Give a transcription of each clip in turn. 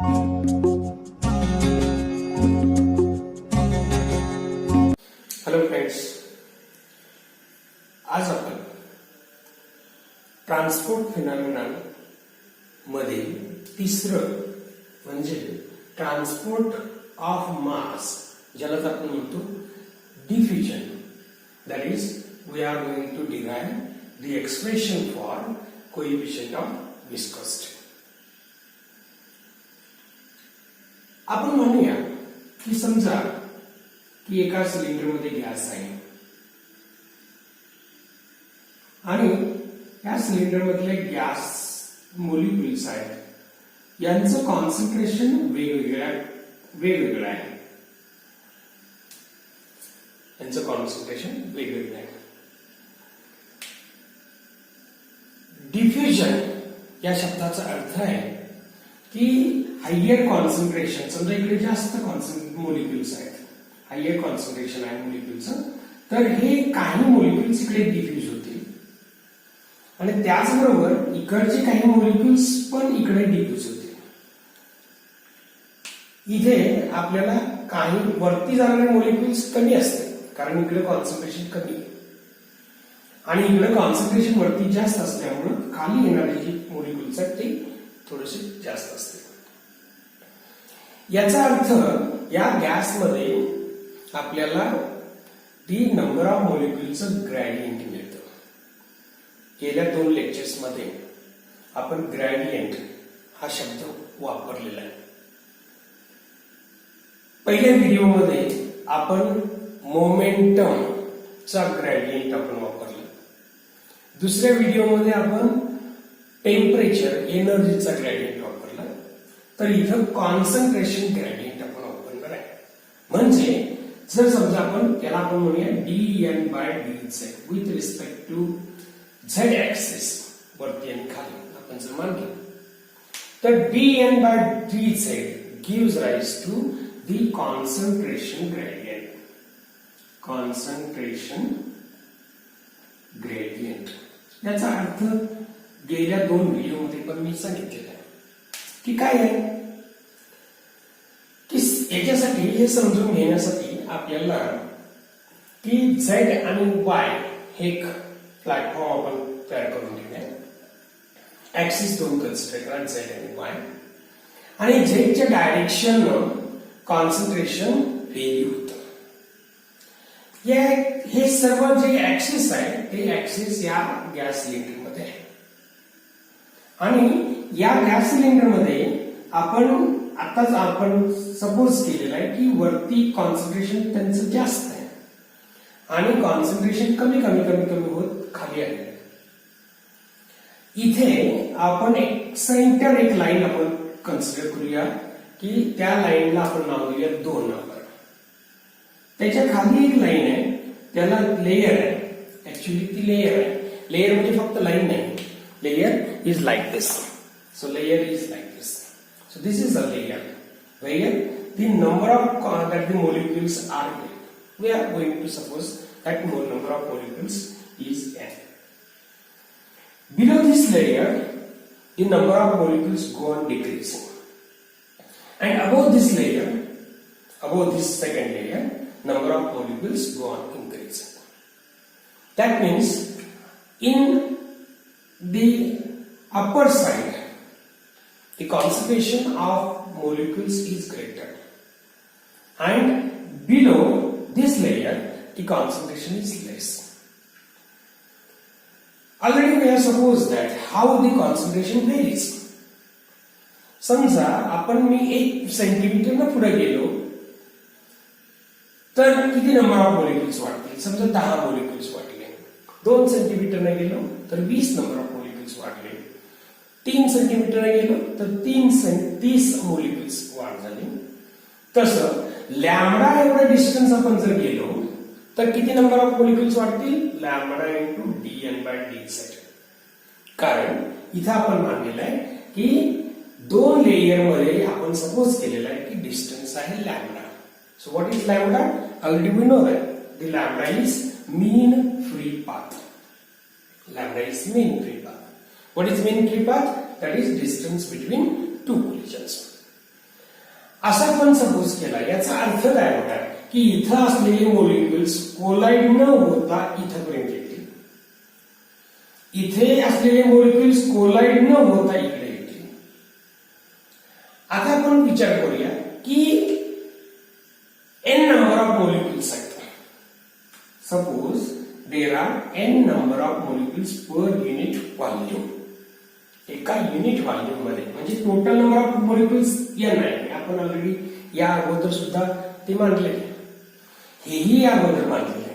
Hello friends, आज आपण transport phenomenon मधील तिसरं म्हणजे ट्रान्सपोर्ट ऑफ मास, ज्याला आपण म्हणतो diffusion. That is we are going to derive the expression for coefficient of viscosity. आपण म्हणूया की समजा की एका सिलेंडरमध्ये गॅस आहे आणि या सिलेंडरमधले गॅस मॉलिक्युल्स आहेत, यांचं कॉन्सन्ट्रेशन वेगवेगळं आहे. यांचं कॉन्सन्ट्रेशन वेगवेगळं आहे. डिफ्युजन या शब्दाचा अर्थ आहे की हायर कॉन्सन्ट्रेशन, समजा इकडे जास्त मॉलिक्युल्स आहेत, हायर कॉन्सन्ट्रेशन आहे मॉलिक्युलचं, तर हे काही मॉलिक्युल्स इकडे डिफ्यूज होतील आणि त्याचबरोबर इकडचे काही मॉलिक्युल्स पण इकडे डिफ्यूज होतील. इथे आपल्याला काही वरती जाणारे मॉलिक्युल्स कमी असते कारण इकडे कॉन्सन्ट्रेशन कमी आहे आणि इकडे कॉन्सन्ट्रेशन वरती जास्त असल्यामुळे खाली येणारे जे मॉलिक्युल्स आहेत ते थोडेसे जास्त असते. याचा अर्थ या गॅसमध्ये आपल्याला दी नंबर ऑफ मॉलिक्युल्सचं ग्रेडियंट मिळतं. गेल्या 2 लेक्चर्स मध्ये आपण ग्रेडियंट हा शब्द वापरलेला आहे. पहिल्या व्हिडिओमध्ये आपण मोमेंटमचा ग्रेडियंट आपण वापरला. दुसऱ्या व्हिडिओमध्ये आपण टेम्परेचर एनर्जीचा ग्रेडियंट वापरला. तर इथं कॉन्सन्ट्रेशन ग्रेडियंट आपण वापरणार आहे. म्हणजे जर समजा याला आपण म्हणूया dN/dz with respect to z axis, वरती आणि खाली आपण जर मानलं तर dN/dz gives rise to the concentration gradient. Concentration gradient याचा अर्थ गेल्या 2 व्हिडिओमध्ये पण मी सांगितलेलं आहे की काय आहे की याच्यासाठी हे समजून घेण्यासाठी आपल्याला की Z आणि Y हे एक प्लॅटफॉर्म आपण तयार करून घेऊया. ऍक्सिस 2 कन्सिडर करा, Z आणि Y, आणि Z च्या डायरेक्शन कॉन्सन्ट्रेशन व्हेरी होतं. हे सर्व जे ऍक्सिस आहे ते ऍक्सिस या गॅस सिलेंडर मध्ये आहे आणि या गॅस सिलेंडर मध्ये आताच आपण सपोज केलेलं आहे की वरती कॉन्सन्ट्रेशन त्यांचं जास्त आहे आणि कॉन्सन्ट्रेशन कमी कमी कमी कमी होत खाली आले. इथे आपण एक सेंटर, एक लाईन आपण कन्सिडर करूया की त्या लाईनला आपण नाव देऊया 2 नंबर. त्याच्या खाली एक लाईन आहे, त्याला लेयर आहे. ऍक्च्युली ती लेयर आहे. लेयर म्हणजे फक्त लाईन नाही. Layer is like this. So layer is like this. So this is a layer where the number of that the molecules are there. We are going to suppose that number of molecules is n. Below this layer, the number of molecules go on decreasing, and above this layer, above this second layer, number of molecules go on increasing. That means in the upper side, the concentration of molecules is greater, and below this layer, the concentration is less. Already we have supposed that how the concentration varies. समजा आपण मी 1 centimetre न पुढे गेलो तर किती number of molecules वाढतील? समजा 10 molecules वाढले. 2 सेंटीमीटर न गेलो तर 20 नंबर ऑफ मॉलिक्युल्स वाढले. 3 सेंटीमीटर न गेलो तर 30 मॉलिक्युल्स वाढ झाली. तसं लॅम्बडा एवढं डिस्टन्स आपण जर गेलो तर किती नंबर ऑफ मॉलिक्युल्स वाढतील? Lambda into dN/dz. कारण इथं आपण मानलेलं आहे की 2 लेयर मध्ये आपण सपोज केलेलं आहे की डिस्टन्स आहे lambda. So what is lambda? Already we know that the lambda is mean free path. Lambda is mean free path. What is mean free path? That is distance between 2 collisions. असा पण suppose केला, याचा अर्थ काय होता की इथं असलेले मॉलिक्युल्स कोलाइड न होता इथपर्यंत येतील, इथे असलेले मॉलिक्युल्स कोलाइड न होता इकडे येतील. आता आपण विचार करूया की n number of molecules आहेत. Suppose there are n number of molecules per unit volume. एका युनिट व्हॉल्यूम मध्ये, म्हणजे total number of molecules n आहे. आपण ऑलरेडी या अगोदर सुद्धा ते मांडलेले, हेही या अगोदर मांडलेले.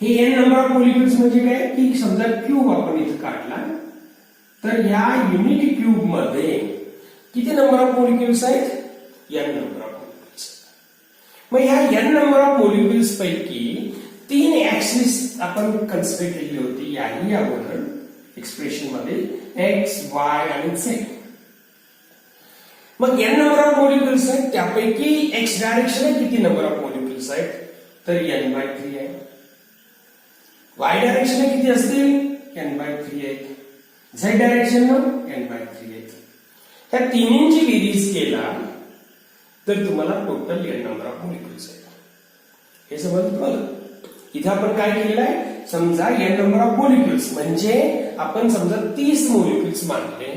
हे n नंबर ऑफ मॉलिक्युल्स म्हणजे काय की समजा क्यूब आपण इथे काढला, तर या युनिट क्यूब मध्ये किती नंबर ऑफ मॉलिक्युल्स आहेत? n number of molecules. मग ह्या n नंबर ऑफ मॉलिक्युल्स पैकी 3 ऍक्सिस आपण कन्सिडर केली होती याही अगोदर एक्सप्रेशन मध्ये, x, y आणि z. मग n नंबर ऑफ मॉलिक्युल्स आहेत, त्यापैकी x डायरेक्शन किती नंबर ऑफ मॉलिक्युल्स आहेत? तर n/3 आहे. y डायरेक्शन किती असतील? n/3 आहेत. z डायरेक्शन n/3 आहेत. ह्या तिन्हींची बेरीज केला तर तुम्हाला total n number of molecules आहेत. हे समजलं तुम्हाला? इथे आपण काय केलेलं आहे, समजा n नंबर ऑफ मॉलिक्युल्स म्हणजे आपण समजा 30 मॉलिक्युल्स मानले,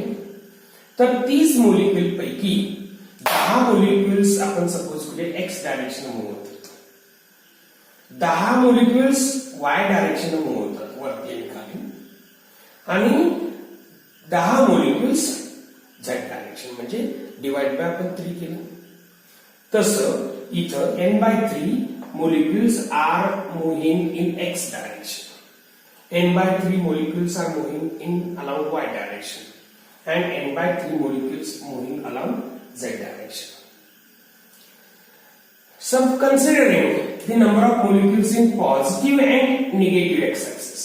तर 30 मॉलिक्युल पैकी 10 मॉलिक्युल्स आपण सपोज करूया x डायरेक्शन मूव्ह होतात, 10 मॉलिक्युल्स y डायरेक्शन मूव्ह होतात वरती आणि खाली, आणि 10 मॉलिक्युल्स z डायरेक्शन म्हणजे डिवाइड बाय आपण 3 केलं. तसं इथं n/3 molecules are moving in x direction, n/3 molecules are moving in along y direction, and n/3 molecules moving along z direction. So considering the number of molecules in positive and negative x-axis,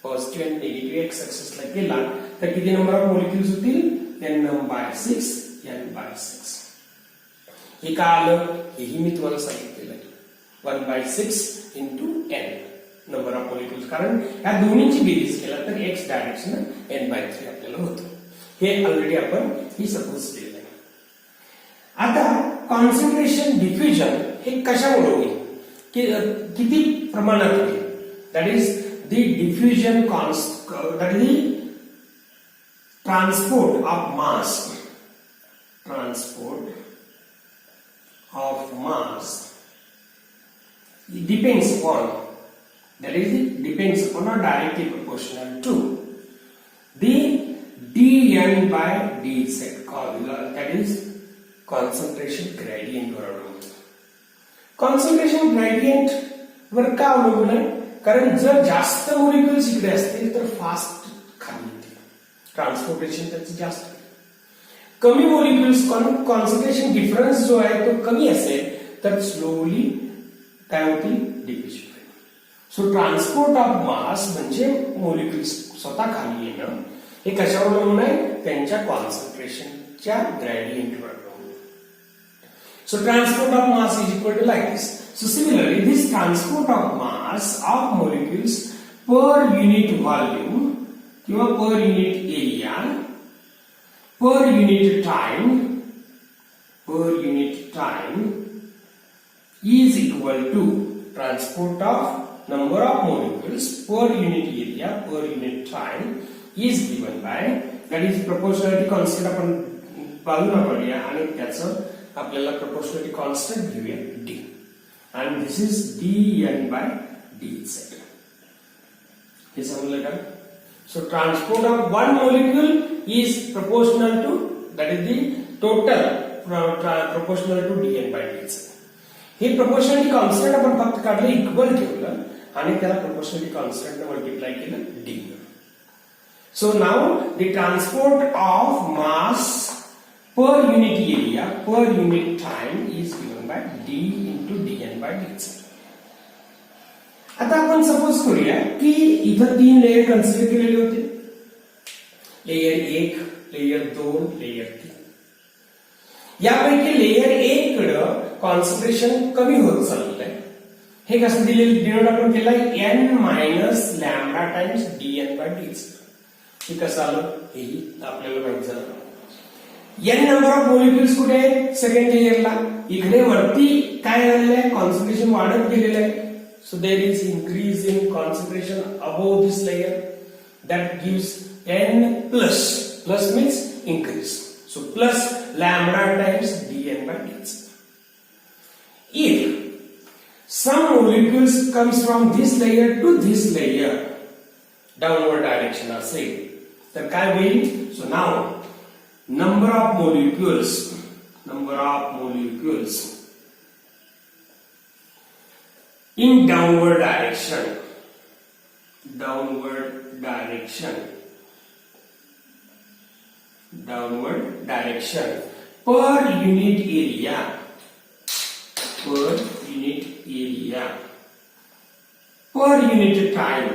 positive and negative x-axis ला केला तर किती number of molecules होतील? n/6 n/6. हे का आलं हेही मी तुम्हाला सांगितलेलं आहे. 1/6 into n number of molecules, कारण या दोन्हीची बेरीज केला तर x डायरेक्शन n/3 आपल्याला होतं. हे ऑलरेडी आपण ही सपोज केलेलं आहे. आता कॉन्सन्ट्रेशन डिफ्युजन हे कशामुळे होईल, किती प्रमाणात होईल? That is the diffusion that is the transport of mass, transport of mass depends upon, that is it depends upon or directly proportional to the dN by dz, that is concentration gradient वर अवलंबून. concentration gradient वर का अवलंबून आहे? कारण जर जास्त molecules इकडे असतील तर फास्ट खाली येतील, ट्रान्सपोर्टेशन त्याचं जास्त. कमी मॉलिक्युल्स, कॉन्सन्ट्रेशन डिफरन्स जो आहे तो कमी असेल तर स्लोली काय होतील? डिफ्युजन. सो ट्रान्सपोर्ट ऑफ मास म्हणजे मॉलिक्युल्स स्वतः खाली येणं, हे कशावर अवलंबून आहे? त्यांच्या कॉन्सन्ट्रेशनच्या ग्रेडियंटवर अवलंबून. So transport of mass is equal to like this. So similarly this transport of mass of molecules per unit volume किंवा per unit area per unit time is equal to transport of number of molecules per unit area per unit time is given by, that is proportionality constant आपण बाजूला काढूया आणि त्याचं आपल्याला proportionality constant घेऊया d, and this is dN by dz. हे समजलं का? So transport of one molecule is proportional to, that is the total proportional to dN by dz. हे proportionality constant आपण फक्त काढलं, इक्वल ठेवलं आणि त्याला proportionality constant ने मल्टिप्लाय केलं d. So now the transport of mass per unit area per unit time is given by d into dN by dz. आता आपण सपोज करूया की इथं 3 लेयर कन्सिडर केलेले होते, लेयर 1, लेयर 2, लेयर 3. यापैकी लेयर 1 कडे कॉन्सन्ट्रेशन कमी होत चाललंय. हे कसं डिनोट आपण केलंय n minus lambda times dN by dz. हे कसं आलं हेही आपल्याला माहित झालं. एन नंबर ऑफ मॉलिक्युल्स कुठे आहेत सेकंड लेयरला, इकडे वरती काय झालेलं आहे कॉन्सन्ट्रेशन वाढत गेलेलं आहे. So there is increase in concentration above this layer that gives n plus. Plus means increase. So plus lambda times dn by dx. If some molecules comes from this layer to this layer, downward direction असेल तर काय होईल? So now number of molecules in downward direction per unit area per unit time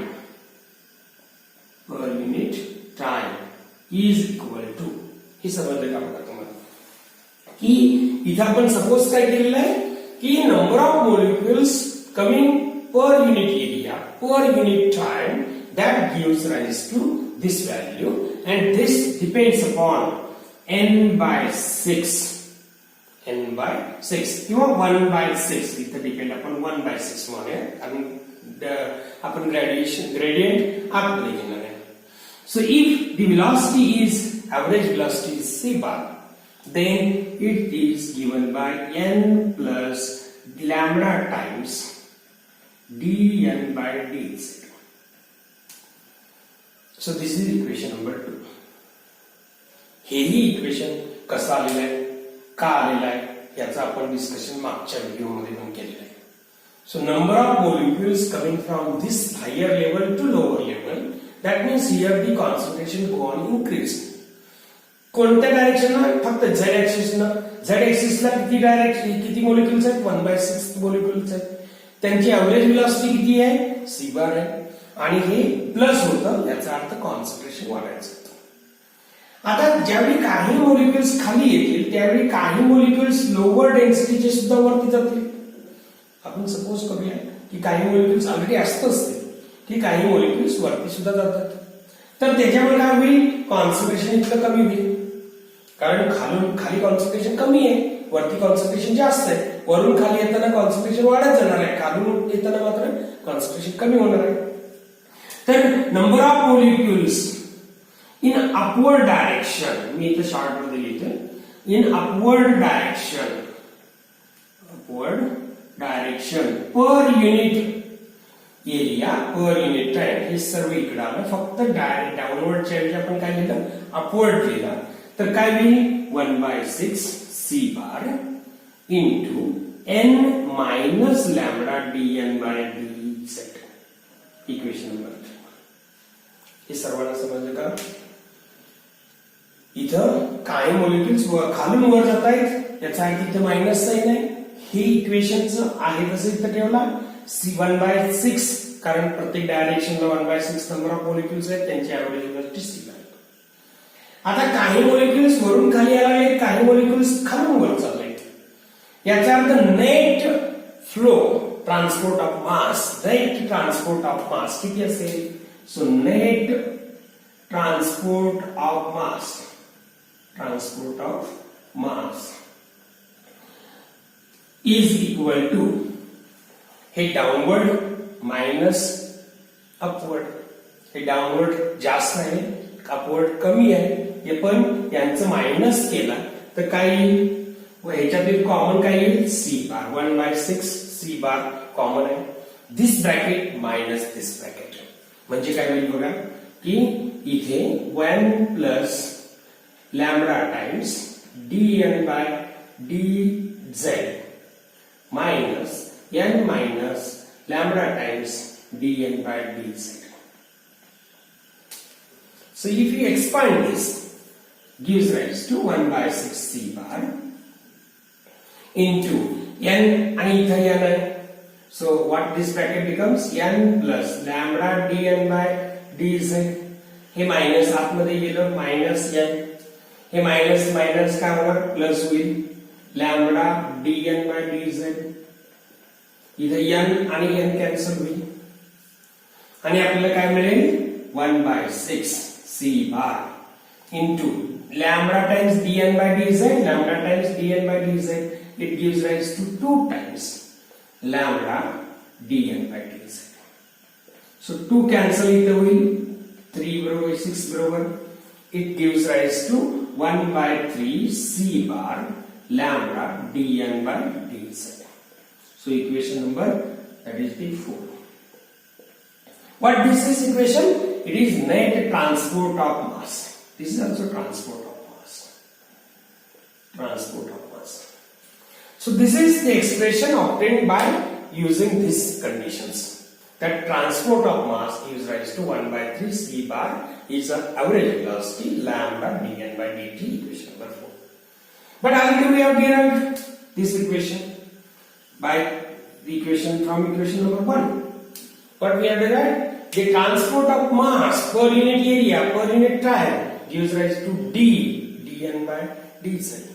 is equal to, हे समजलं का बघा तुम्हाला की इथे आपण सपोज काय केलेलं आहे की number of molecules coming per unit area per unit time that gives rise to this value, and this depends upon n by 6 किंवा 1 by 6. इथे डिपेंड आपण 1 by 6 म्हणूया आणि आपण gradient आतमध्ये घेणार आहे. So if the velocity is average velocity is c bar, then it is given by n plus lambda times dn by dz. So this is equation number 2. हेही equation कसं आलेलं आहे, का आलेलं आहे याचं आपण डिस्कशन मागच्या व्हिडिओ मध्ये पण केलेलं आहे. So number of molecules coming from this higher level to lower level, that means here the concentration go on increase. कोणत्या डायरेक्शनला? फक्त झेड ऍक्सिसला. झेड ऍक्सिसला किती मॉलिक्युल्स आहेत? 1/6 मॉलिक्युल्स आहेत. त्यांची एव्हरेज वेलोसिटी किती आहे? सी बार आहे आणि हे प्लस होतं, याचा अर्थ कॉन्सन्ट्रेशन वाढायचं होतं. आता ज्यावेळी काही मॉलिक्युल्स खाली येतील त्यावेळी काही मॉलिक्युल्स लोअर डेन्सिटीचे सुद्धा वरती जातील. आपण सपोज करूया की काही मॉलिक्युल्स ऑलरेडी असत असतील की काही मॉलिक्युल्स वरती सुद्धा जातात, तर त्याच्यामुळे काय होईल? कॉन्सन्ट्रेशन इतकं कमी होईल, कारण खाली कॉन्सन्ट्रेशन कमी आहे, वरती कॉन्सन्ट्रेशन जास्त आहे. वरून खाली येताना कॉन्सन्ट्रेशन वाढत जाणार आहे, खालून येताना मात्र कॉन्सन्ट्रेशन कमी होणार आहे. तर number of molecules in upward direction, मी इथे शॉर्ट मध्ये लिहितो, in upward direction per unit area per unit time, हे सर्व इकडे आलं. फक्त डायरेक्ट डाऊनवर्डच्या ऐवजी आपण काय लिहिलं? अपवर्ड लिहिलं. तर काय होईल? 1/6 c bar into n minus lambda dn by dz. Equation number 3. हे सर्वांना समजलं का? इथं काही मॉलिक्युल्स खालून वर जात आहेत, याचा अर्थ इथे मायनस साइन आहे. हे इक्वेशनचं आहे तसं इथं ठेवला. 1/6 कारण प्रत्येक डायरेक्शनला 1/6 नंबर ऑफ मॉलिक्युल्स आहेत, त्यांची एव्हरेज वेलोसिटी सी आहे. आता काही मॉलिक्युल्स वरून खाली आले आहेत, काही मॉलिक्युल्स खालून वर चालले आहेत. याचा अर्थ net flow transport of mass किती असेल? So net transport of mass is equal to, हे डाउनवर्ड मायनस अपवर्ड. हे डाउनवर्ड जास्त आहे, अपवर्ड कमी आहे. हे पण यांचं मायनस केला तर काय येईल? व ह्याच्यातील कॉमन काय येईल? सी बार. 1/6 सी बार कॉमन आहे. दिस ब्रॅकेट मायनस दिस ब्रॅकेट म्हणजे काय होईल बघा की इथे 1 plus lambda times dn by dz minus n minus lambda times dn by dz. So if you expand this, gives rise to 1/6 c bar into n and इथं n आहे. So what this bracket becomes? n plus lambda dn by dz. हे minus आतमध्ये गेलं, minus n. हे minus minus काय होणार? Plus होईल. Lambda dn by dz. इथे n आणि n कॅन्सल होईल आणि आपल्याला काय मिळेल? 1/6 c bar into lambda times dn by dz, lambda times dn by dz, it gives rise to 2 times lambda dn by dz. So 2 cancel इथे होईल, 3 बरोबर 6 बरोबर, it gives rise to 1 by 3 c bar lambda dn by dz. So equation number, that is the 4. What this is equation? It is net transport of mass. This is also transport of mass. Transport of mass. So this is the expression obtained by using these conditions. That transport of mass gives rise to 1 by 3 c bar is an average velocity lambda dn by dt, equation number 4. But already we have derived this equation by the equation from equation number 1. What we have derived? The transport of mass per unit area per unit time gives rise to dn by dz.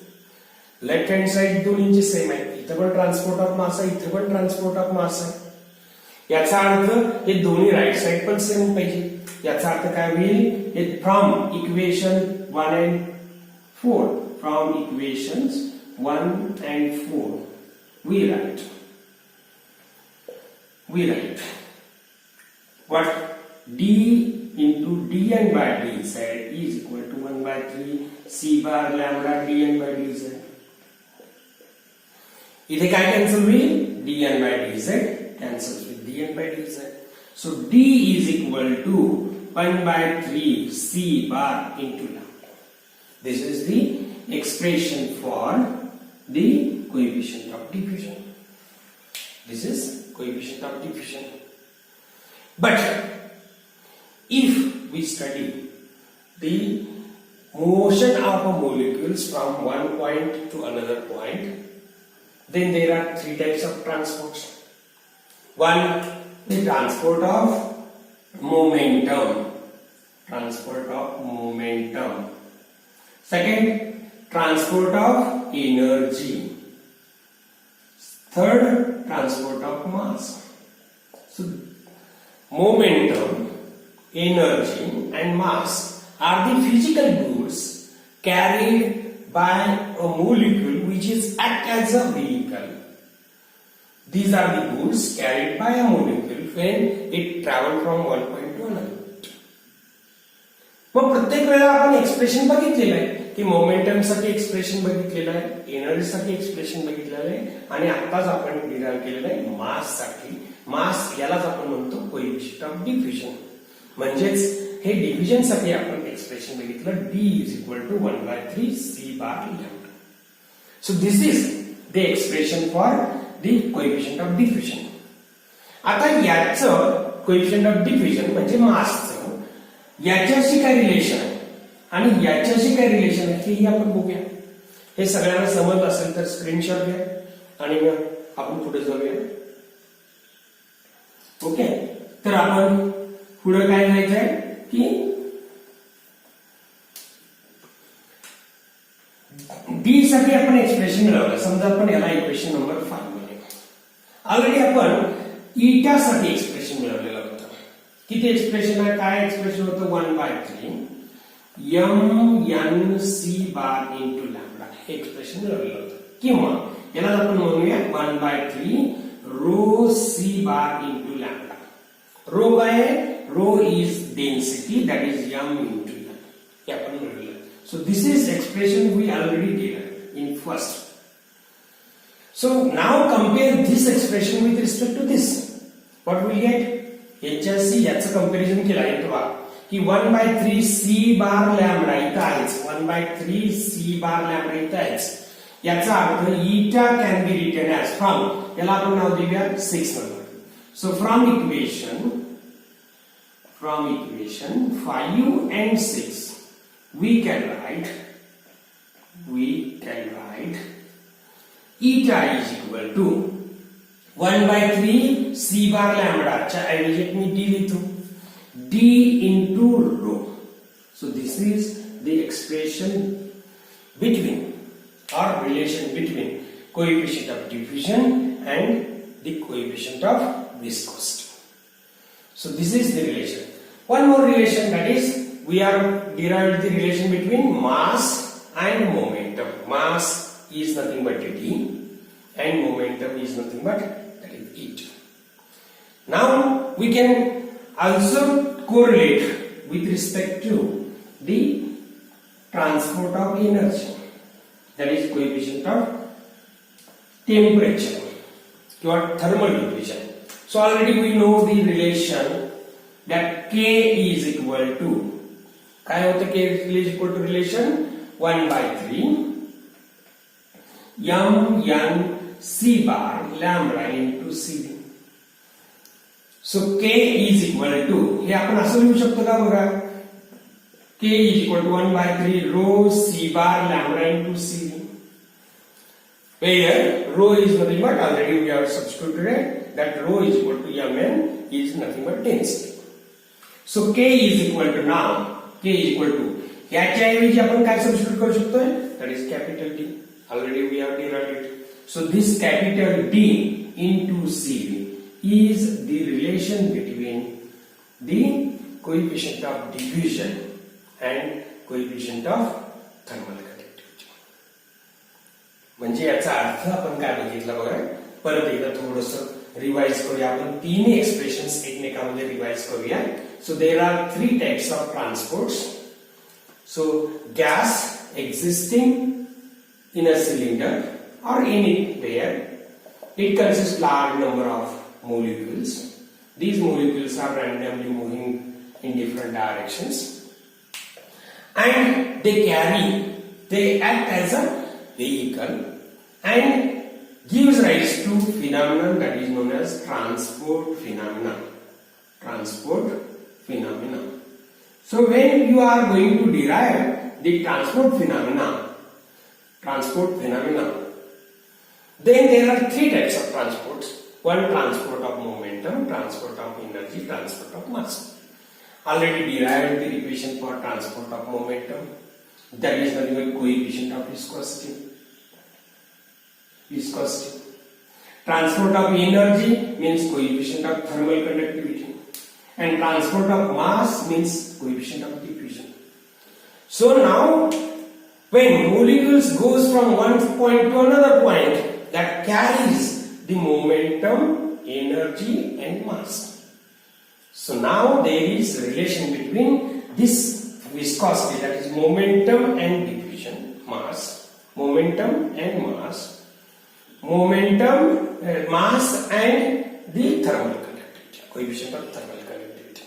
Left hand side दोन्हींची same आहे, इथे पण transport of मास आहे, इथे पण transport of मास आहे. याचा अर्थ हे दोन्ही राइट साइड पण सेम पाहिजे. याचा अर्थ काय होईल? हे from equation 1 and 4, from equations 1 and 4 we write what d into dn by dz is equal to 1 by 3 c bar lambda dn by dz. इथे काय कॅन्सल होईल? dn by dz cancels with dn by dz. So d is equal to 1 by 3 c bar into lambda. This is the expression for the coefficient of diffusion. This is coefficient of diffusion. But if we study the motion of a molecules from one point to another point, then there are 3 types of transports. One, the transport of momentum. Transport of momentum. Second, transport of energy. Third, transport of mass. So momentum, energy and mass are the physical goods carried by a molecule which is act as a vehicle. These are the goods carried by a molecule when it travel from one point to another. मग प्रत्येक वेळेला आपण expression बघितलेलं आहे की momentum साठी expression बघितलेलं आहे, एनर्जी साठी एक्सप्रेशन बघितलेलं आहे आणि आताच आपण डिराइव्ह केलेलं आहे मास साठी. मास यालाच आपण म्हणतो कोएफिशिएंट ऑफ डिफ्युजन. म्हणजेच हे डिफ्युजन साठी आपण एक्सप्रेशन बघितलं d is equal to 1 by 3 c bar lambda. So this is the expression for the coefficient of diffusion. आता याचं कोएफिशिएंट ऑफ डिफ्युजन म्हणजे मासचं याच्याशी काय रिलेशन आहे आणि याच्याशी काय रिलेशन आहे हेही आपण बघूया. हे सगळ्यांना समजलं असेल तर स्क्रीनशॉट घ्या आणि मग आपण पुढे जाऊया. ओके, तर आपण पुढे काय जायचंय की डी साठी आपण एक्सप्रेशन मिळवलं. समजा आपण याला इक्वेशन नंबर 5 म्हणूया. ऑलरेडी आपण ईटा साठी एक्सप्रेशन मिळवलेलं होतं. किती एक्सप्रेशन आहे? काय एक्सप्रेशन होतं? 1 by 3 m n c bar into lambda हे एक्सप्रेशन मिळवलेलं होतं. किंवा याला आपण म्हणूया 1 by 3 rho c bar into lambda. Rho काय आहे? Rho is density, that is m into lambda. हे आपण मिळवलं. So this is expression we already did in first. So now compare this expression with respect to this. What we get? याच्याशी याचं comparison केलं आहे तेव्हा की 1 by 3 c bar lambda इथं आहेच, 1 by 3 c bar lambda इथं आहेच. याचा अर्थ eta can be written as from, याला आपण नाव देऊया 6 नंबर. So from equation 5 and 6 we can write eta is equal to 1 by 3 c bar lambda च्या ऐवजी मी d लिहितो, d into rho. So this is the expression between or relation between coefficient of diffusion and the coefficient of viscosity. So this is the relation. One more relation, that is we are derived the relation between mass and momentum. Mass is nothing but d and momentum is nothing but that is it. Now we can also correlate with respect to the transport of energy, that is coefficient of temperature or thermal diffusion. So already we know the relation that K is equal to, काय होतं K is equal to relation 1 by 3 m n c bar lambda into c. So K is equal to, हे आपण असं लिहू शकतो का बघा, K is equal to 1 by 3 rho c bar lambda into c, where rho is nothing but, already we have substituted that rho is equal to mn is nothing but density. So K is equal to, now K is equal to, याच्या ऐवजी आपण काय substitute करू शकतोय, that is capital D, already we have derived it. So this capital D into C is the relation between the coefficient of diffusion and coefficient of thermal conductivity. म्हणजे याचा अर्थ आपण काय बघितला बघा, परत एकदा थोडंसं रिवाइज करूया, आपण तीन एक्सप्रेशन्स एकमेकांमध्ये रिवाइज करूया. So there are three types of transports. So gas existing in a cylinder or anywhere, it consists large number of molecules. These molecules are randomly moving in different directions and they act as a vehicle and gives rise to phenomenon that is known as transport phenomenon. Transport phenomena. So when you are going to derive the transport phenomena, then there are three types of transports. One, transport of momentum, transport of energy, transport of mass. Already derived the equation for transport of momentum, that is nothing but coefficient of viscosity. Transport of energy means coefficient of thermal conductivity, and transport of mass means coefficient of diffusion. So now when molecules goes from one point to another point, that carries the momentum, energy and mass. So now there is a relation between this viscosity, that is momentum and diffusion, mass, momentum and mass, mass and the thermal conductivity, coefficient of thermal conductivity.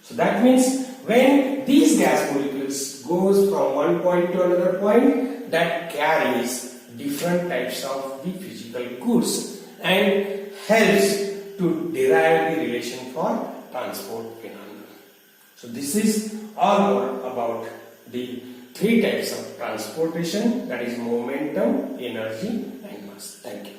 So that means when these gas molecules goes from one point to another point, that carries different types of the physical goods and helps to derive the relation for transport phenomena. So this is all about the three types of transportation, that is momentum, energy and mass. Thank you.